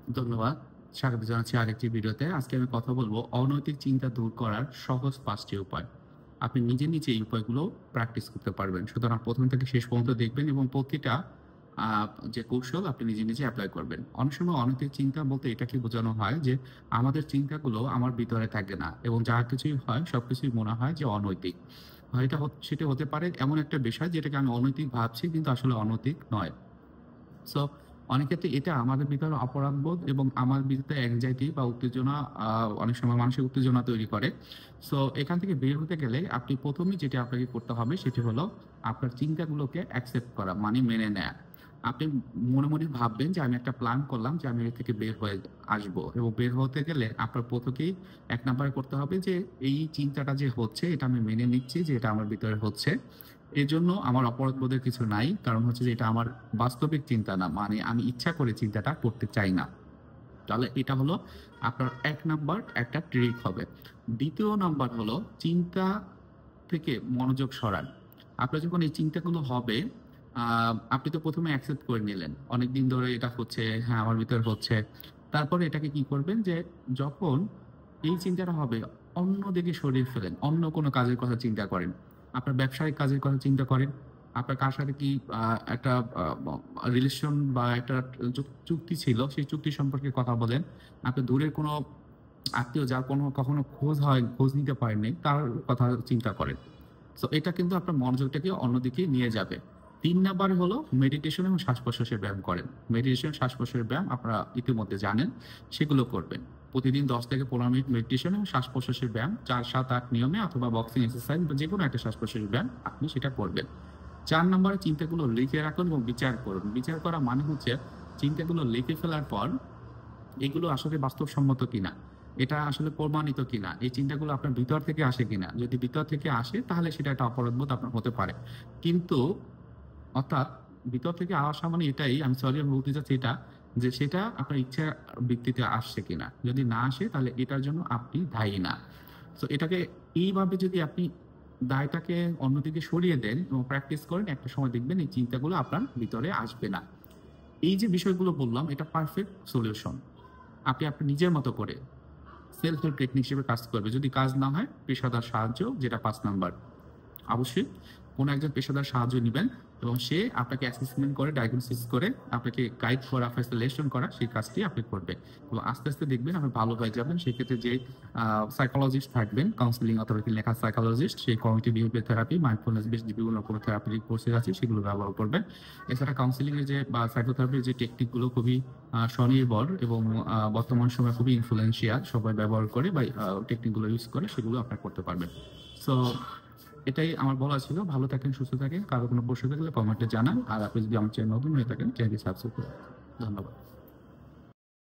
ধন্যবাদ। স্বাগত জানাচ্ছি আরেকটি ভিডিওতে। আজকে আমি কথা বলব অনৈতিক চিন্তা দূর করার সহজ ৫ টি উপায়। আপনি নিজে এই উপায়গুলো প্র্যাকটিস করতে পারবেন। সুতরাং ১ম থেকে শেষ পর্যন্ত দেখবেন এবং প্রতিটা আ যে কৌশল আপনি নিজে এপ্লাই করবেন। অনেক সময় অনৈতিক চিন্তা বলতে এটাকে বোঝানো হয় যে আমাদের চিন্তাগুলো আমার ভিতরে থাকে না এবং যা কিছুই হয় সবকিছুই মনে হয় যে অনৈতিক। এটা সেটা হতে পারে এমন একটা বিষয় যেটাকে আমি অনৈতিক ভাবছি কিন্তু আসলে অনৈতিক নয়। সো অনেক ক্ষেত্রে এটা আমাদের ভিতরে অপরাধবোধ এবং আমার ভিতরে anxiety বা উত্তেজনা আ অনেক সময় মানসিক উত্তেজনা তৈরি করে। সো এখান থেকে বের হতে গেলে আপনি ১ম এই যেটি আপনাকে করতে হবে সেটি হলো আপনার চিন্তাগুলোকে অ্যাকসেপ্ট করা মানে মেনে নেয়া। আপনি মনে ভাববেন যে আমি একটা প্ল্যান করলাম যে আমি এর থেকে বের হয়ে আসবো এবং বের হতে গেলে আপনার প্রথমেই ১ নাম্বারে করতে হবে যে এই চিন্তাটা যে হচ্ছে এটা আমি মেনে নিচ্ছি যে এটা আমার ভিতরে হচ্ছে। এজন্য আমার অপরাধবোধের কিছু নাই। কারণ হচ্ছে যে এটা আমার বাস্তবিক চিন্তা না। মানে আমি ইচ্ছা করে চিন্তাটা করতে চাই না। তাহলে এটা হলো আপনার ১ নাম্বার একটা ট্রিক হবে। ২য় নাম্বার হলো চিন্তা থেকে মনোযোগ সরান। আপনার যখন এই চিন্তাগুলো হবে, আ আপনি তো ১ম এ অ্যাকসেপ্ট করে নিলেন। অনেকদিন ধরে এটা হচ্ছে, হ্যাঁ, আমার ভিতরে হচ্ছে। তারপরে এটাকে কি করবেন যে যখন এই চিন্তাটা হবে অন্যদিকে সরিয়ে ফেলেন। অন্য কোনো কাজের কথা চিন্তা করেন। আপনার ব্যবসায়িক কাজের কথা চিন্তা করেন। আপনার কার সাথে কি একটা আ ব রিলেশন বা একটা চুক্তি ছিল, সেই চুক্তি সম্পর্কে কথা বলেন। আপনি দূরের কোনো আত্মীয় যার কখনো খোঁজ নিতে পারেননি, তার কথা চিন্তা করেন। সো এটা কিন্তু আপনার মনোযোগটাকে অন্যদিকে নিয়ে যাবে। ৩ নাম্বারে হলো মেডিটেশন এবং শ্বাস-প্রশ্বাসের ব্যায়াম করেন। মেডিটেশন, শ্বাস-প্রশ্বাসের ব্যায়াম আপনারা ইতিমধ্যে জানেন, সেগুলো করবেন। প্রতিদিন ১০ থেকে ১৫ মিনিট মেডিটেশন এবং শ্বাস-প্রশ্বাসের ব্যায়াম ৪, ৭, ৮ নিয়মে অথবা বক্সিং এক্সারসাইজ বা যেকোনো একটা শ্বাস-প্রশ্বাসের ব্যায়াম আপনি সেটা করবেন। ৪ নাম্বারে চিন্তাগুলো লিখে রাখুন এবং বিচার করুন। বিচার করা মানে হচ্ছে চিন্তাগুলো লিখে ফেলার পর এগুলো আসলে বাস্তবসম্মত কিনা? এটা আসলে প্রমাণিত কিনা? এই চিন্তাগুলো আপনার ভিতর থেকে আসে কিনা? যদি ভিতর থেকে আসে তাহলে সেটা একটা অপরাধবোধ আপনার হতে পারে। কিন্তু অর্থাৎ ভিতর থেকে আসা মানে এটাই, আমি বলতে চাচ্ছি এটা, যে সেটা আপনার ইচ্ছার ভিত্তিতে আসছে কিনা। যদি না আসে তাহলে এটার জন্য আপনি দায়ী না। সো এটাকে এইভাবে যদি আপনি দায়টাকে অন্যদিকে সরিয়ে দেন এবং প্র্যাকটিস করেন, একটা সময় দেখবেন এই চিন্তাগুলো আপনার ভিতরে আসবে না। এই যে বিষয়গুলো বললাম এটা পারফেক্ট সলিউশন। আপনি আপনার নিজের মতো করে সেলফ হেল্প টেকনিক হিসেবে কাজ করবে। যদি কাজ না হয় পেশাদার সাহায্য, যেটা ৫ নাম্বার। অবশ্যই কোন একজন পেশাদার সাহায্য নিবেন এবং সে আপনাকে অ্যাসেসমেন্ট করে, ডায়াগনোসিস করে, আপনাকে গাইড করা, ফ্যাসিলিটেশন করা, সেই কাজটি আপনি করবেন। এবং আস্তে দেখবেন আপনি ভালো হয়ে যাবেন। সেক্ষেত্রে যে সাইকোলজিস্ট থাকবেন, কাউন্সেলিং অথরিটি লেখা সাইকোলজিস্ট, সেই community behaviour therapy, mindfulness based বিভিন্ন কোনো থেরাপিউটিক কোর্সেস আছে সেগুলো ব্যবহার করবেন। এছাড়া কাউন্সেলিং এর যে বা সাইকোথেরাপির যে টেকনিক গুলো খুবই স্বনির্ভর এবং বর্তমান সময়ে খুবই ইনফ্লুয়েন্সিয়াল, সবাই ব্যবহার করে বা টেকনিক গুলো ইউজ করে, সেগুলো আপনারা করতে পারবেন। সো এটাই আমার বলা ছিল। ভালো থাকেন, সুস্থ থাকেন। কারো কোনো প্রশ্ন থাকলে কমেন্টে জানান। আর আপনি যদি আমার চ্যানেল নতুন হয়ে থাকেন, চ্যানেলটি সাবস্ক্রাইব করে রাখবেন। ধন্যবাদ।